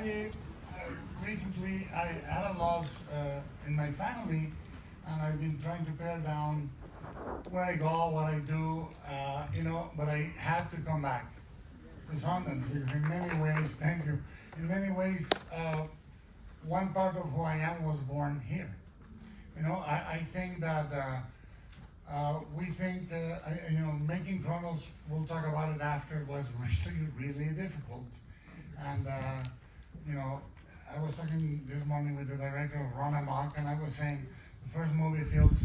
Recently I had a loss in my family, and I've been trying to pare down where I go, what I do, but I had to come back to Sundance because in many ways, thank you, in many ways, one part of who I am was born here. I think that we think, making Cronos, we'll talk about it after, was really, really difficult. And, I was talking this morning with the director of Run Amok, and I was saying the first movie feels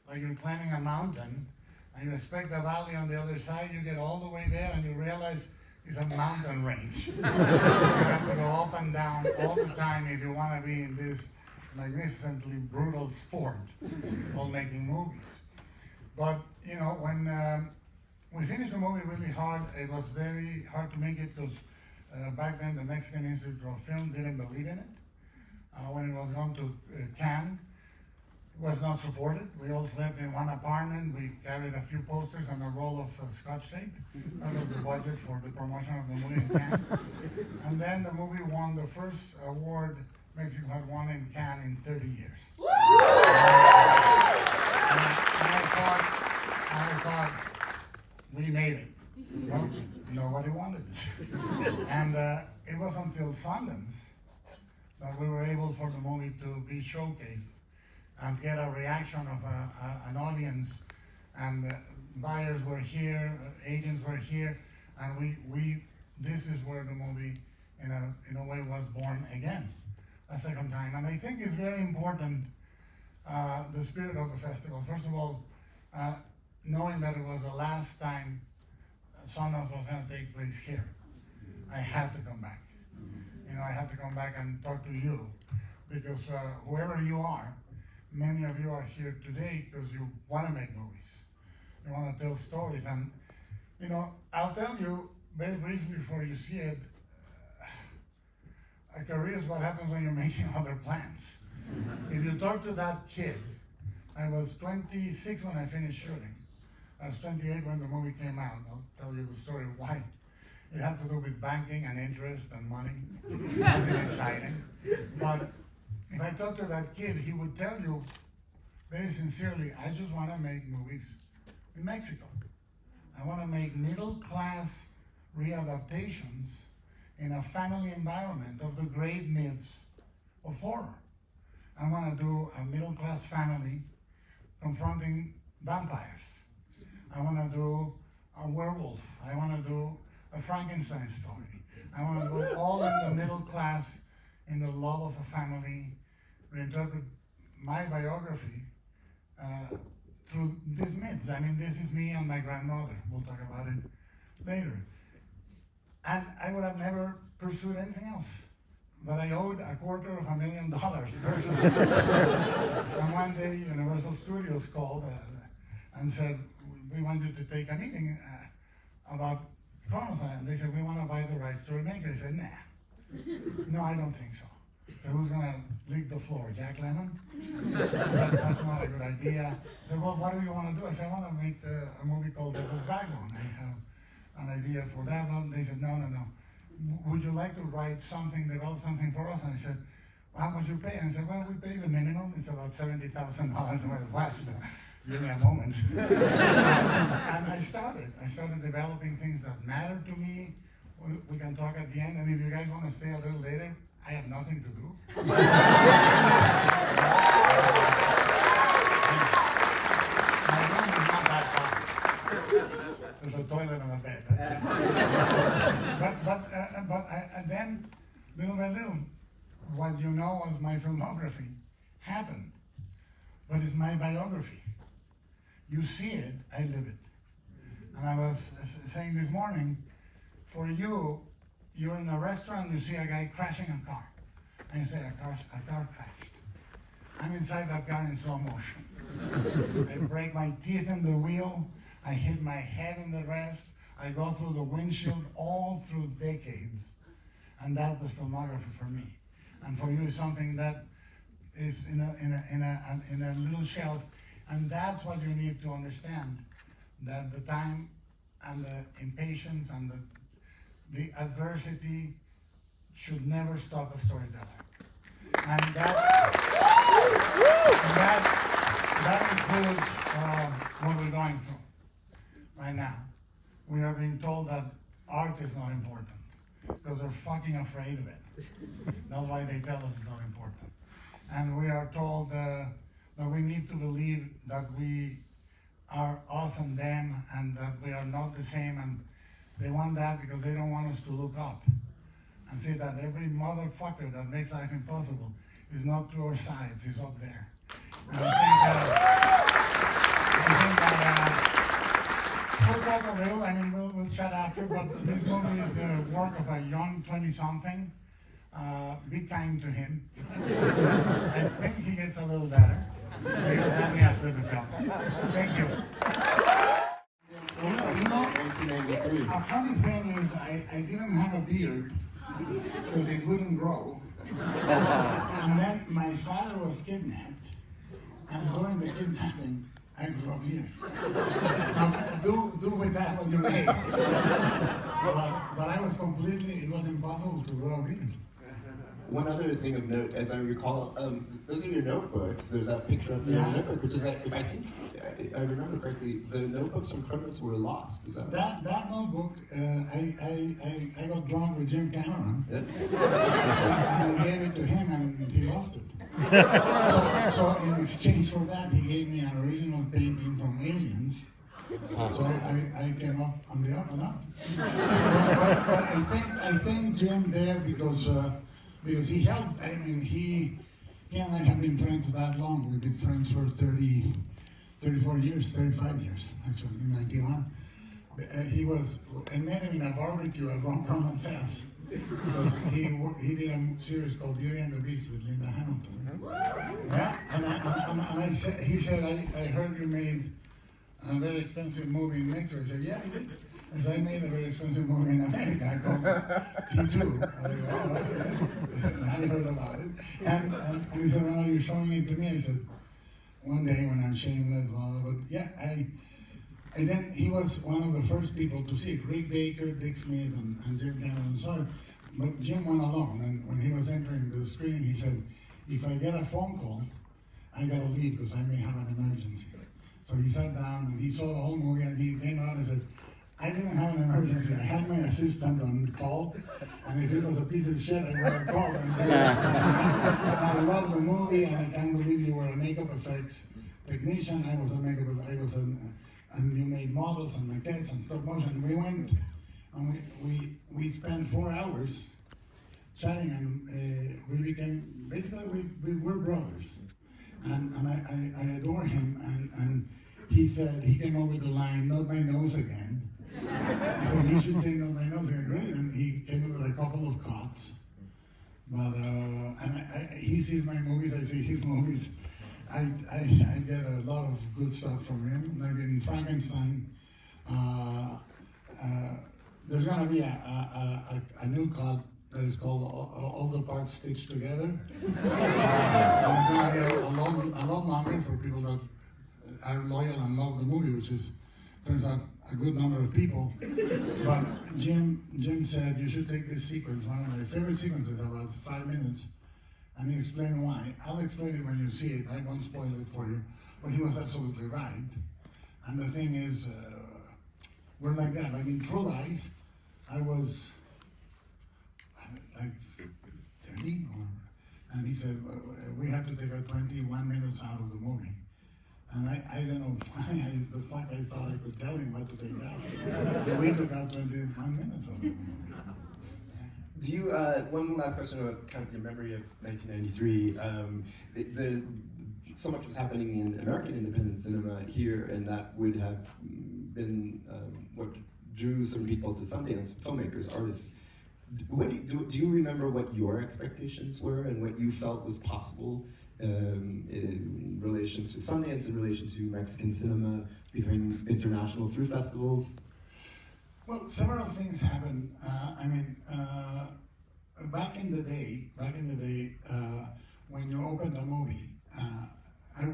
like you're climbing a mountain, and you expect a valley on the other side. You get all the way there, and you realize it's a mountain range. You have to go up and down all the time if you want to be in this magnificently brutal sport called making movies. But, when we finished the movie really hard, it was very hard to make it because back then the Mexican Institute of Film didn't believe in it. When it was gone to Cannes, it was not supported. We all slept in one apartment. We carried a few posters and a roll of Scotch tape. That was the budget for the promotion of the movie in Cannes. And then the movie won the first award Mexico had won in Cannes in 30 years. I thought we made it. Well, nobody wanted it. And it was until Sundance that we were able for the movie to be showcased and get a reaction of an audience. And buyers were here, agents were here, and this is where the movie, in a way, was born again, a second time. And I think it's very important, the spirit of the festival. First of all, knowing that it was the last time Sundance was going to take place here, I had to come back. I had to come back and talk to you, because whoever you are, many of you are here today because you want to make movies. You want to tell stories. And, I'll tell you very briefly before you see it, a career is what happens when you're making other plans. If you talk to that kid, I was 26 when I finished shooting. I was 28 when the movie came out. I'll tell you the story why. It had to do with banking and interest and money. Nothing exciting. But if I talk to that kid, he would tell you very sincerely, I just want to make movies in Mexico. I want to make middle-class readaptations in a family environment of the great myths of horror. I want to do a middle-class family confronting vampires. I want to do a werewolf. I want to do a Frankenstein story. I want to go all in the middle class, in the love of a family, reinterpret my biography through these myths. I mean, this is me and my grandmother. We'll talk about it later. And I would have never pursued anything else. But I owed $250,000 personally. And one day, Universal Studios called and said, we want you to take a meeting about Cronos. And they said, we want to buy the rights to remake it. I said, nah. No, I don't think so. So who's going to leak the floor? Jack Lemmon? That's not a good idea. They said, well, what do you want to do? I said, I want to make a movie called Devil's Backbone. I have an idea for that one. They said, no. Would you like to write something, develop something for us? And I said, well, how much you pay? And I said, well, we pay the minimum. It's about $70,000. Well, West. Give me a moment. And I started developing things that mattered to me. We can talk at the end, and if you guys want to stay a little later, I have nothing to do. My room is not that far. There's a toilet and a bed. That's it. And then, little by little, what you know as my filmography happened. But it's my biography. You see it, I live it. And I was saying this morning, for you, you're in a restaurant, you see a guy crashing a car. And you say, a car crashed. I'm inside that car in slow motion. I break my teeth in the wheel, I hit my head in the rest, I go through the windshield all through decades. And that's the filmography for me. And for you, something that is in a little shelf. And that's what you need to understand, that the time and the impatience and the adversity should never stop a storyteller. And that includes what we're going through right now. We are being told that art is not important because they're fucking afraid of it. That's why they tell us it's not important. And we are told that we need to believe that we are us and them and that we are not the same, and they want that because they don't want us to look up and see that every motherfucker that makes life impossible is not to our sides, is up there. And I think that we'll talk a little, I mean, we'll chat after, but this movie is the work of a young 20-something. Be kind to him. I think he gets a little better. Because only after the film. Thank you. A funny thing is, I didn't have a beard because it wouldn't grow. And then my father was kidnapped, and during the kidnapping, I grew a beard. Now, do with that what you may. But I was completely, it was impossible to grow a beard. One other thing of note, as I recall, those are your notebooks. There's that picture of the notebook, which is, if I think I remember correctly, the notebooks from Cronos were lost. Is that right? That notebook, I got drunk with Jim Cameron, and I gave it to him, and he lost it. So in exchange for that, he gave me an original painting from Aliens. So I came up on the up and up. But I think Jim there because he helped. I mean, he and I have been friends that long. We've been friends for 34 years, 35 years, actually, in 91. He met him in a barbecue at Ron Perlman's house. Because he did a series called Beauty and the Beast with Linda Hamilton. Yeah, and I said, he said, I heard you made a very expensive movie in Mexico. I said, yeah, I did. And so I made a very expensive movie in America called T2. I heard about it. And he said, well, are you showing it to me? I said, one day when I'm shameless, blah, blah, but yeah, and then he was one of the first people to see it. Rick Baker, Dick Smith, and Jim Cameron saw it. But Jim went alone, and when he was entering the screening, he said, if I get a phone call, I gotta leave because I may have an emergency. So he sat down and he saw the whole movie, and he came out and said, I didn't have an emergency. I had my assistant on call, and if it was a piece of shit, I would have called. And I love the movie, and I can't believe you were a makeup effects technician. I was and you made models and maquettes and stop motion. We went and we spent 4 hours chatting, and we became, basically we were brothers. And I adore him, and he said, he came up with the line, not my nose again. He said, he should say not my nose again, great. And he came up with a couple of cuts. But, he sees my movies, I see his movies. I get a lot of good stuff from him. Like in Frankenstein, there's going to be a new cut that is called All the Parts Stitched Together. And it's going to be a lot longer for people that are loyal and love the movie, which is, turns out, a good number of people. But Jim said, you should take this sequence, one of my favorite sequences, about 5 minutes, and he explained why. I'll explain it when you see it. I won't spoil it for you. But he was absolutely right. And the thing is, we're like that. Like in True Lies, I was like 30, and he said, we have to take 21 minutes out of the movie. And I don't know why, the fact I thought I could tell him what to take out. But we took out 21 minutes of the movie. Do you, one last question about kind of your memory of 1993. So much was happening in American independent cinema here, and that would have been what drew some people to Sundance, filmmakers, artists. Do you remember what your expectations were and what you felt was possible in relation to Sundance, in relation to Mexican cinema becoming international through festivals? Well, several things happened. Back in the day, when you opened a movie,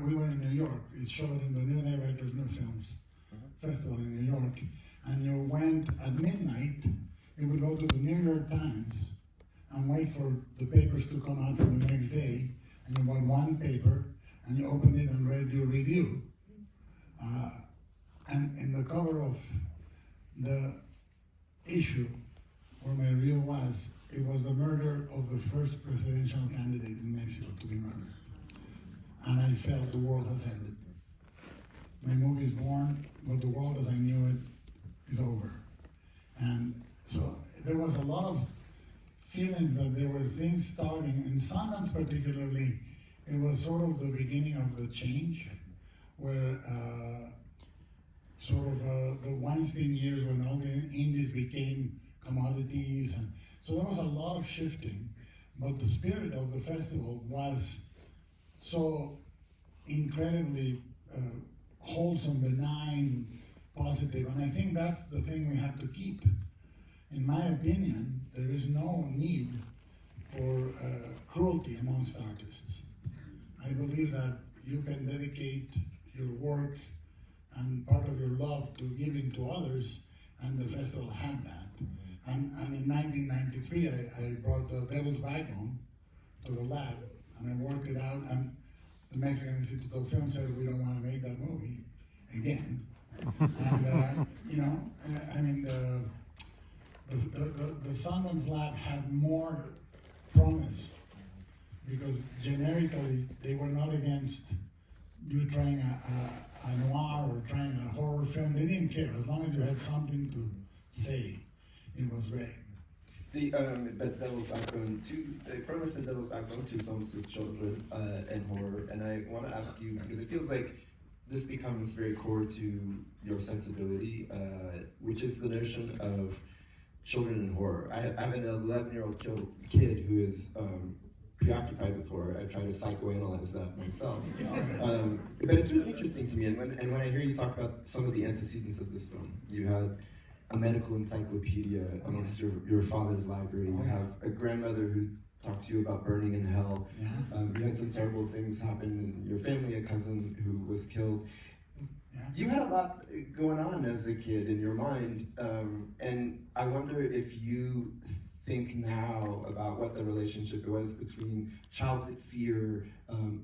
we were in New York. It showed in the New Directors, New Films Festival in New York, and you went at midnight. You would go to the New York Times and wait for the papers to come out for the next day, and you bought one paper, and you opened it and read your review. And in the cover of the issue where my review was, it was the murder of the first presidential candidate in Mexico to be murdered. And I felt the world has ended. My movie is born, but the world as I knew it is over. And so there was a lot of feelings that there were things starting, in Sundance particularly, it was sort of the beginning of the change, where the Weinstein years when all the indies became commodities, and so there was a lot of shifting, but the spirit of the festival was so incredibly wholesome, benign, positive, and I think that's the thing we have to keep. In my opinion, there is no need for cruelty amongst artists. I believe that you can dedicate your work and part of your love to giving to others, and the festival had that. And in 1993, I brought The Devil's Backbone to the lab, and I worked it out, and the Mexican Institute of Film said, we don't want to make that movie again. And, the Sundance Lab had more promise, because generically, they were not against you trying a noir or trying a horror film. They didn't care. As long as you had something to say, it was great. But Devil's Backbone, Cronos and Devil's Backbone, two films with children and horror, and I want to ask you, because it feels like this becomes very core to your sensibility, which is the notion of children and horror. I have an 11-year-old kid who is preoccupied with horror. I try to psychoanalyze that myself. But it's really interesting to me, and when I hear you talk about some of the antecedents of this film, you had a medical encyclopedia amongst your father's library. You have a grandmother who talked to you about burning in hell. You had some terrible things happen in your family, a cousin who was killed. You had a lot going on as a kid in your mind, and I wonder if you think now about what the relationship was between childhood fear,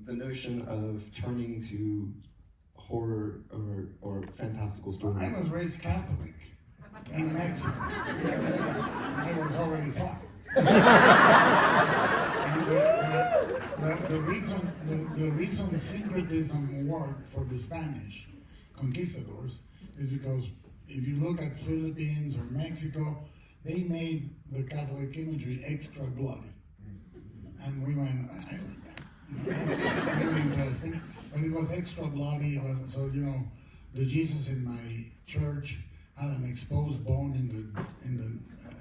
the notion of turning to horror or fantastical stories. I was raised Catholic in Mexico. I was already fine. The reason syncretism worked for the Spanish conquistadors is because if you look at Philippines or Mexico, they made the Catholic imagery extra bloody. And we went, I like that. Really interesting. But it was extra bloody. So, the Jesus in my church had an exposed bone in the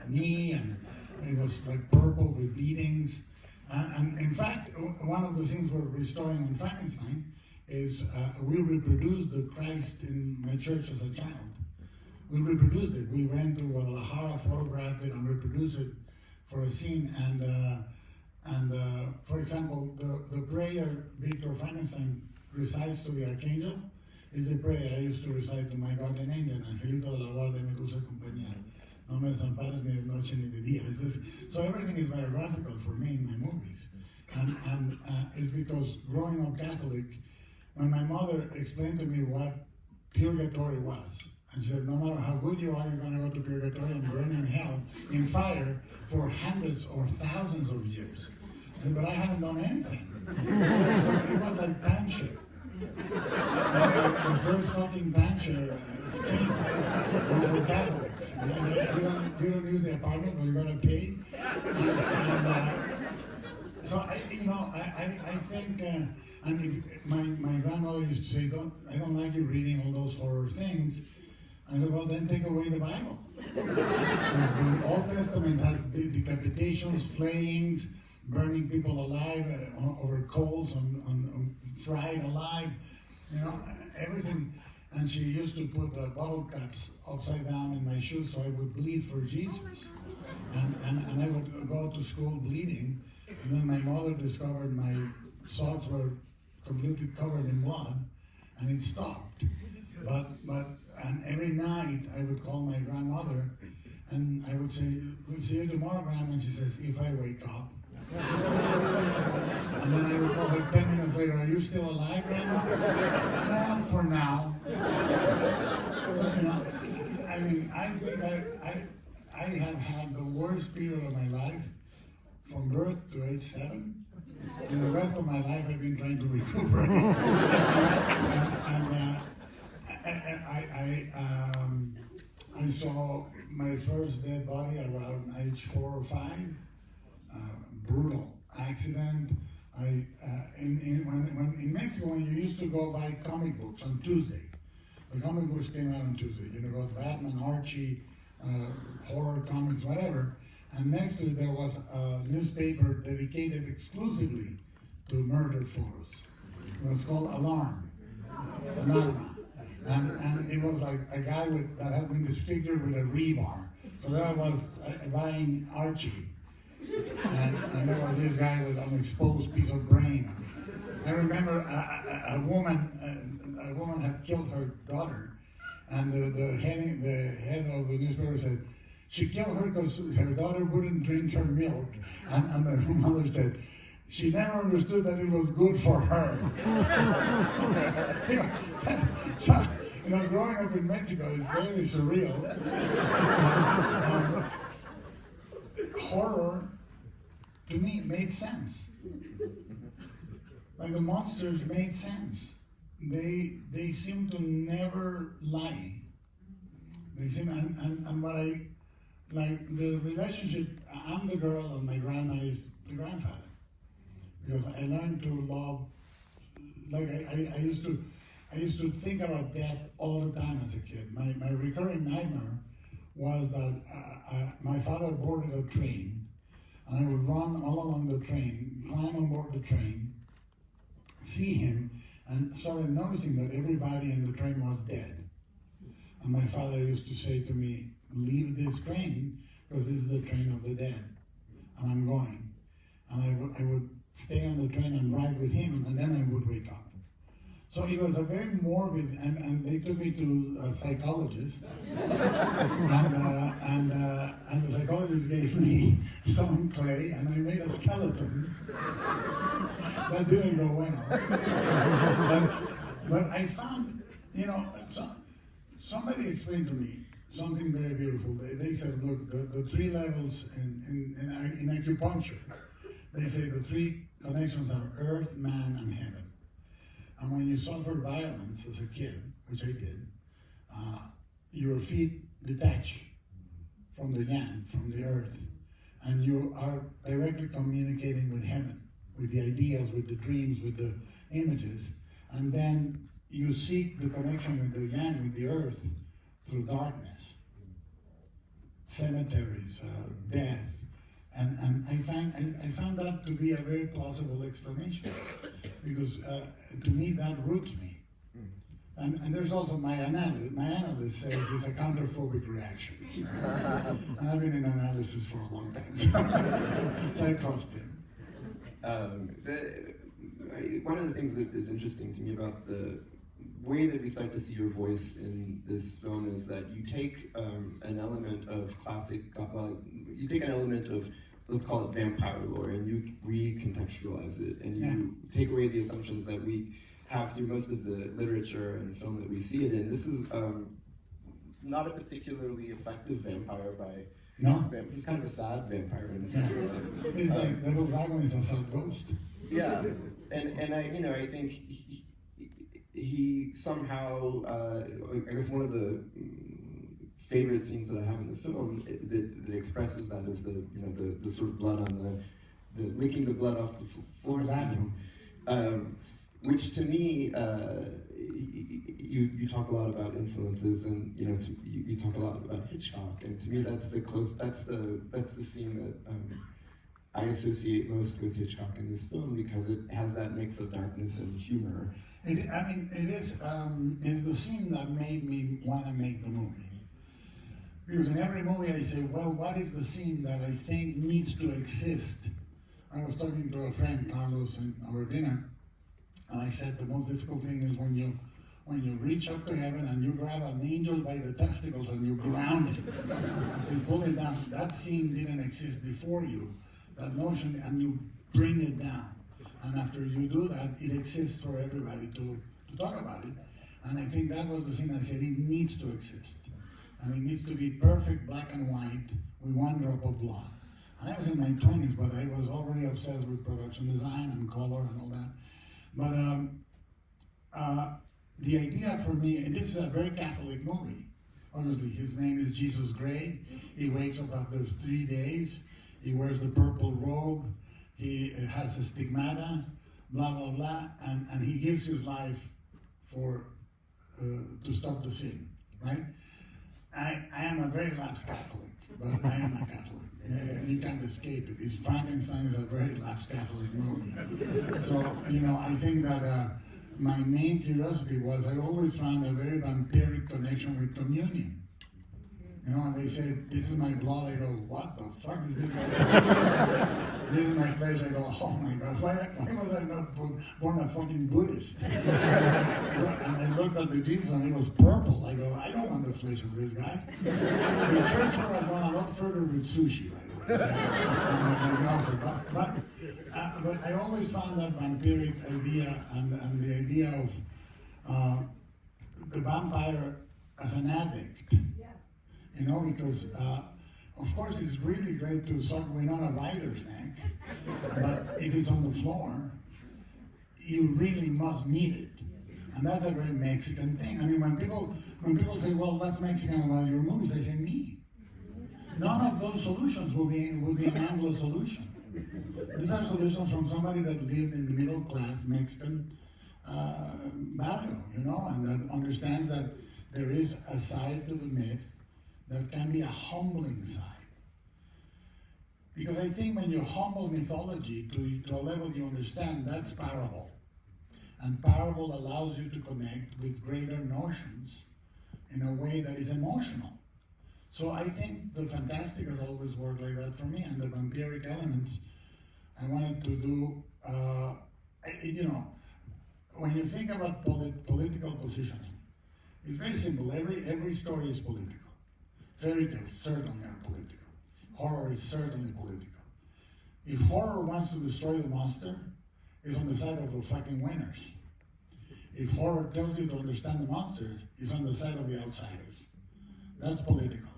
knee, and it was like purple with beatings. And in fact, one of the things we're restoring on Frankenstein is we reproduced the Christ in my church as a child. We reproduced it. We went to Guadalajara, photographed it, and reproduced it for a scene. And for example, the prayer Victor Frankenstein recites to the archangel is a prayer I used to recite to my guardian angel, Angelito de la Guardia, mi dulce compañía. No me desampares ni de noche ni de día. So everything is biographical for me in my movies. And it's because growing up Catholic, when my mother explained to me what purgatory was, and she said, no matter how good you are, you're going to go to purgatory and burn in hell in fire for hundreds or thousands of years. I said, but I haven't done anything. So it was like timeshare. The first fucking timeshare scheme with Catholics. You don't use the apartment, but you're going to pay. So I think, and if my grandmother used to say, I don't like you reading all those horror things. I said, well, then take away the Bible. The Old Testament has decapitations, flayings, burning people alive over coals, on fried alive, everything. And she used to put bottle caps upside down in my shoes so I would bleed for Jesus. And I would go to school bleeding, and then my mother discovered my socks were completely covered in blood, and it stopped. And every night I would call my grandmother, And I would say, we'll see you tomorrow, Grandma. And she says, if I wake up. And then I would call her 10 minutes later, are you still alive, Grandma? Well, for now. So, you know, I mean, I think I have had the worst period of my life from birth to age 7. And the rest of my life I've been trying to recuperate. I saw my first dead body around age 4 or 5. Brutal accident. In Mexico, when you used to go buy comic books on Tuesday, the comic books came out on Tuesday. You know, got Batman, Archie, horror comics, whatever. And next to it, there was a newspaper dedicated exclusively to murder photos. It was called Alarm. And it was like a guy that had been disfigured with a rebar. So there I was buying Archie. And there was this guy with an exposed piece of brain. I remember a woman had killed her daughter, and the head of the newspaper said, she killed her because her daughter wouldn't drink her milk. And the mother said, she never understood that it was good for her. So, you know, growing up in Mexico is very surreal. Horror, to me, made sense. Like the monsters made sense. They seem to never lie. They seem, and what I, like the relationship, I'm the girl and my grandma is the grandfather. Because I learned to love, like I used to think about death all the time as a kid. My recurring nightmare was that my father boarded a train, and I would run all along the train, climb on board the train, see him, and started noticing that everybody in the train was dead. And my father used to say to me, leave this train, because this is the train of the dead, and I'm going. And I would stay on the train and ride with him, and then I would wake up. So it was a very morbid, and they took me to a psychologist, and the psychologist gave me some clay, and I made a skeleton. That didn't go well. But I found, you know, somebody explained to me something very beautiful. They said, look, the 3 levels in acupuncture, they say the 3 connections are earth, man, and heaven. And when you suffer violence as a kid, which I did, your feet detach from the yang, from the earth, and you are directly communicating with heaven, with the ideas, with the dreams, with the images, and then you seek the connection with the yang, with the earth, through darkness, cemeteries, death. And I found that to be a very plausible explanation, because to me that roots me. And there's also my analyst. My analyst says it's a counterphobic reaction. And I've been in analysis for a long time, so I trust him. One of the things that is interesting to me about the way that we start to see your voice in this film is that you take an element of classic, well, you take an element of, let's call it vampire lore, and you recontextualize it, and you take away the assumptions that we have through most of the literature and film that we see it in. This is not a particularly effective vampire by... No. He's kind of a sad vampire in some ways. It's like Little Dragon is a sad ghost. Yeah, and I think he somehow, I guess one of the favorite scenes that I have in the film that expresses that is the sort of blood on the licking the blood off the floor scene, which to me, you talk a lot about influences, and you talk a lot about Hitchcock, and to me that's the scene that I associate most with Hitchcock in this film, because it has that mix of darkness and humor. It is the scene that made me want to make the movie. Because in every movie I say, well, what is the scene that I think needs to exist? I was talking to a friend, Carlos, at our dinner, and I said the most difficult thing is when when you reach up to heaven and you grab an angel by the testicles and you ground it, you pull it down. That scene didn't exist before you, that notion, and you bring it down. And after you do that, it exists for everybody to talk about it. And I think that was the thing I said, it needs to exist. And it needs to be perfect black and white with one drop of blood. And I was in my 20s, but I was already obsessed with production design and color and all that. But the idea for me, and this is a very Catholic movie, obviously. His name is Jesus Gray. He wakes up after 3 days. He wears the purple robe. He has a stigmata, blah, blah, blah. And he gives his life for to stop the sin, right? I am a very lapsed Catholic, but I am a Catholic. You can't escape it. Frankenstein is a very lapsed Catholic movie. So, I think that my main curiosity was I always found a very vampiric connection with communion. And they said, this is my blood. I go, what the fuck is this? This is my flesh. I go, oh my God, why was I not born a fucking Buddhist? And I looked at the Jesus and it was purple. I go, I don't want the flesh of this guy. The church would have gone a lot further with sushi, by the way. But I always found that vampiric idea and the idea of the vampire as an addict. Because of course it's really great to suck Winona Ryder's neck, but if it's on the floor, you really must need it. And that's a very Mexican thing. I mean, when people say, well, what's Mexican about your movies? I say, me. None of those solutions will be an Anglo solution. These are solutions from somebody that lived in the middle class Mexican barrio, and that understands that there is a side to the myth that can be a humbling side. Because I think when you humble mythology to a level you understand, that's parable. And parable allows you to connect with greater notions in a way that is emotional. So I think the fantastic has always worked like that for me, and the vampiric elements I wanted to do, when you think about political positioning, it's very simple. Every story is political. Fairy tales certainly are political. Horror is certainly political. If horror wants to destroy the monster, it's on the side of the fucking winners. If horror tells you to understand the monster, it's on the side of the outsiders. That's political.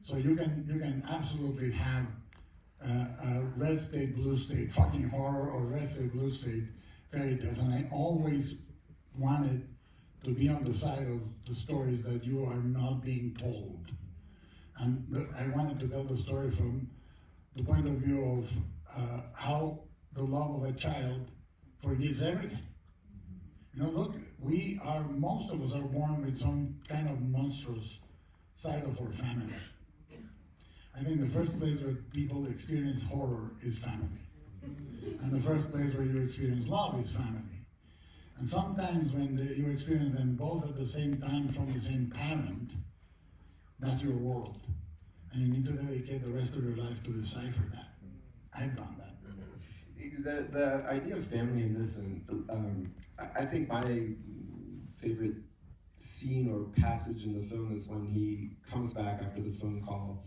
So you can absolutely have a red state, blue state fucking horror or red state, blue state fairy tales. And I always wanted to be on the side of the stories that you are not being told. And I wanted to tell the story from the point of view of how the love of a child forgives everything. Look, most of us are born with some kind of monstrous side of our family. I think the first place where people experience horror is family. And the first place where you experience love is family. And sometimes when you experience them both at the same time from the same parent, that's your world. And you need to dedicate the rest of your life to decipher that. I've done that. The idea of family in this, and I think my favorite scene or passage in the film is when he comes back after the phone call,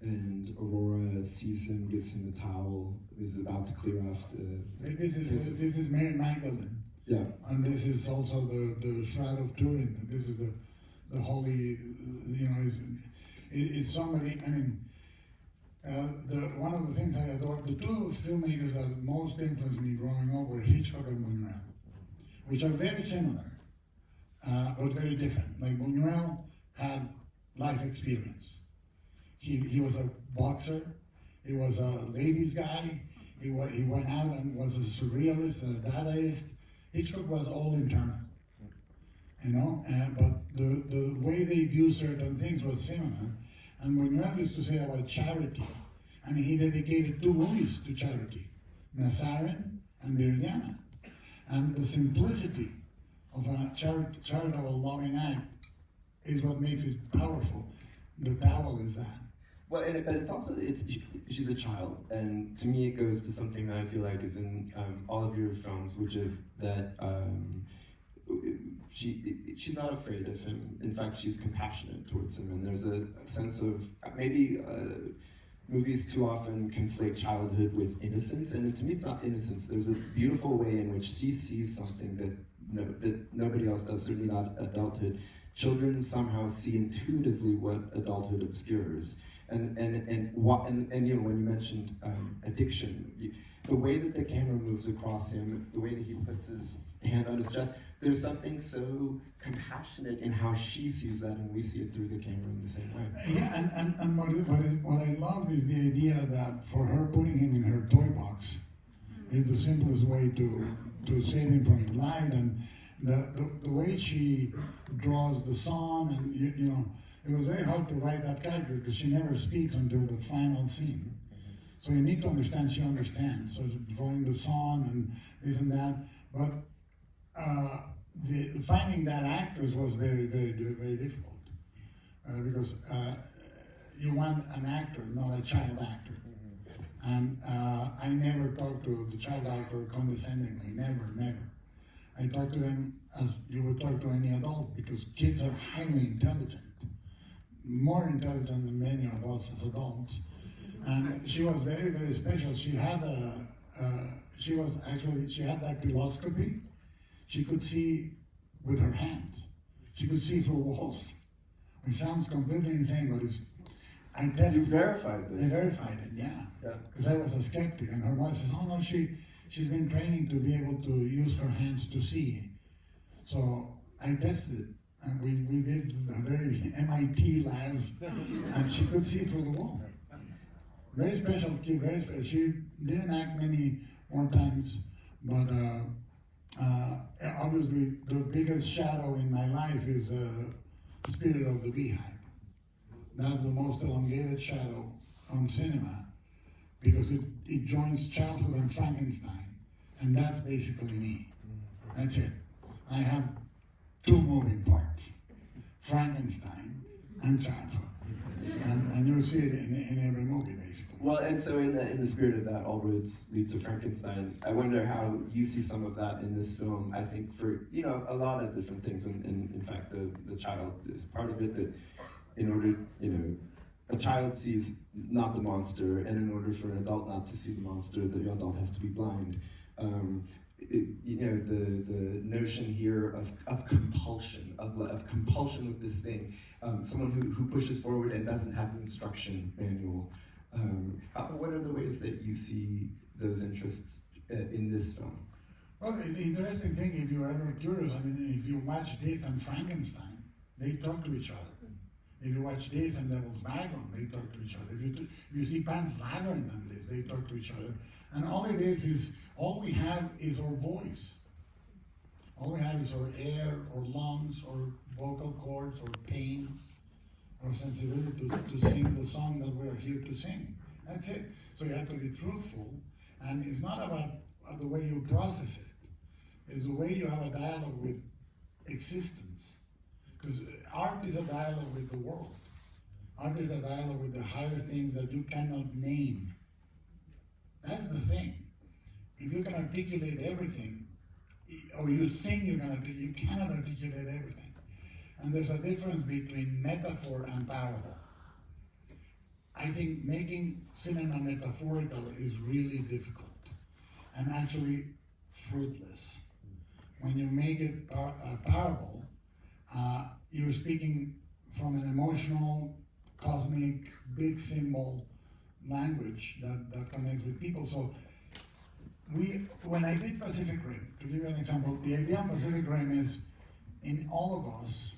and Aurora sees him, gives him a towel, is about to clear off the... This is Mary Magdalene. Yeah. And this is also the Shroud of Turin. This is the holy, it's somebody, one of the things I adored, the two filmmakers that most influenced me growing up were Hitchcock and Buñuel, which are very similar, but very different. Like Buñuel had life experience. He was a boxer, he was a ladies' guy, he went out and was a surrealist and a Dadaist. Hitchcock was all internal, but the way they view certain things was similar. And Buñuel used to say about charity, he dedicated 2 movies to charity, Nazarin and Viridiana. And the simplicity of a charitable loving act is what makes it powerful. The towel is that. Well, but it's also, she's a child, and to me it goes to something that I feel like is in all of your films, which is that she's not afraid of him. In fact, she's compassionate towards him, and there's a sense of maybe movies too often conflate childhood with innocence, and to me it's not innocence. There's a beautiful way in which she sees something that nobody else does, certainly not adulthood. Children somehow see intuitively what adulthood obscures. And you know, when you mentioned addiction, the way that the camera moves across him, the way that he puts his hand on his chest, there's something so compassionate in how she sees that, and we see it through the camera in the same way. Yeah, and what I love is the idea that for her, putting him in her toy box is the simplest way to save him from the light, and the way she draws the sun, and you know, it was very hard to write that character because she never speaks until the final scene. So you need to understand she understands. So drawing the sun and this and that, but finding that actress was very, very, very difficult because you want an actor, not a child actor. And I never talked to the child actor condescendingly, never. I talk to them as you would talk to any adult, because kids are highly intelligent, more intelligent than many of us as adults. And she was very, very special. She had she had dactyloscopy. She could see with her hands. She could see through walls. It sounds completely insane, but I tested. You verified this. I verified it, yeah. Because I was a skeptic, and her mother says, "Oh no, she's been training to be able to use her hands to see." So I tested it, and we did a very MIT labs, and she could see through the wall. Very special kid, very special. She didn't act many more times, but obviously the biggest shadow in my life is Spirit of the Beehive. That's the most elongated shadow on cinema, because it joins childhood and Frankenstein, and that's basically me. That's it. I have two moving parts, Frankenstein and childhood. And you'll see it in every movie, basically. Well, and so in the spirit of that, all roads lead to Frankenstein. I wonder how you see some of that in this film. I think for, you know, a lot of different things, and in fact, the child is part of it, that in order, you know, a child sees not the monster, and in order for an adult not to see the monster, the adult has to be blind. You know, the notion here of compulsion, of compulsion with this thing, someone who pushes forward and doesn't have an instruction manual. What are the ways that you see those interests in this film? Well, the interesting thing, if you're ever curious, I mean, if you watch this and Frankenstein, they talk to each other. If you watch this and Devil's Background, they talk to each other. If you see Pan's Labyrinth and this, they talk to each other. And all it is all we have is our voice. All we have is our air, or lungs, or vocal cords, or pain, or sensibility to sing the song that we're here to sing. That's it. So you have to be truthful, and it's not about the way you process it. It's the way you have a dialogue with existence. Because art is a dialogue with the world. Art is a dialogue with the higher things that you cannot name. That's the thing. If you can articulate everything, or you think you cannot articulate everything. And there's a difference between metaphor and parable. I think making cinema metaphorical is really difficult, and actually fruitless. When you make it a parable, you're speaking from an emotional, cosmic, big symbol language that connects with people. So when I did Pacific Rim, to give you an example, the idea of Pacific Rim is in all of us,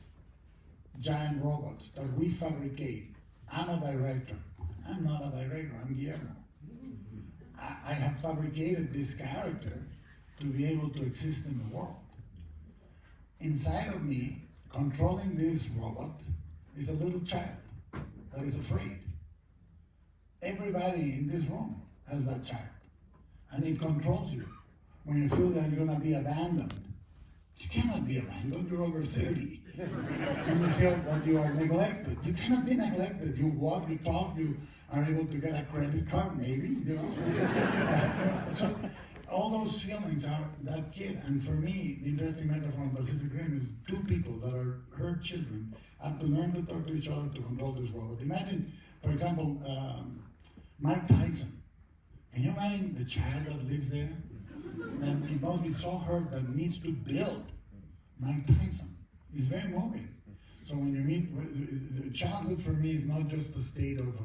giant robots that we fabricate. I'm a director. I'm not a director, I'm Guillermo. I have fabricated this character to be able to exist in the world. Inside of me, controlling this robot is a little child that is afraid. Everybody in this room has that child, and it controls you. When you feel that you're gonna be abandoned, you cannot be abandoned, you're over 30. When you feel that you are neglected, you cannot be neglected. You walk, you talk, you are able to get a credit card, maybe, you know. So all those feelings are that kid. And for me, the interesting metaphor in Pacific Rim is two people that are hurt children have to learn to talk to each other to control this robot. Imagine, for example, Mike Tyson. Can you imagine the child that lives there? And it must be so hurt that needs to build Mike Tyson. It's very moving. So when you meet, childhood for me is not just a state of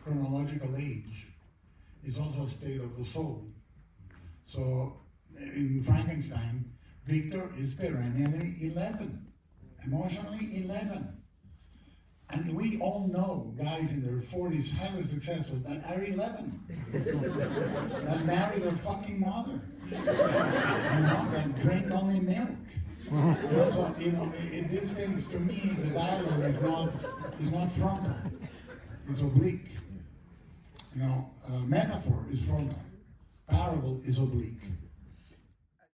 chronological age, it's also a state of the soul. So in Frankenstein, Victor is perennially 11, emotionally 11. And we all know guys in their 40s, highly successful, that are 11, that marry their fucking mother, that drink only milk. So, these things, to me, the dialogue is not frontal, it's oblique. Metaphor is frontal, parable is oblique.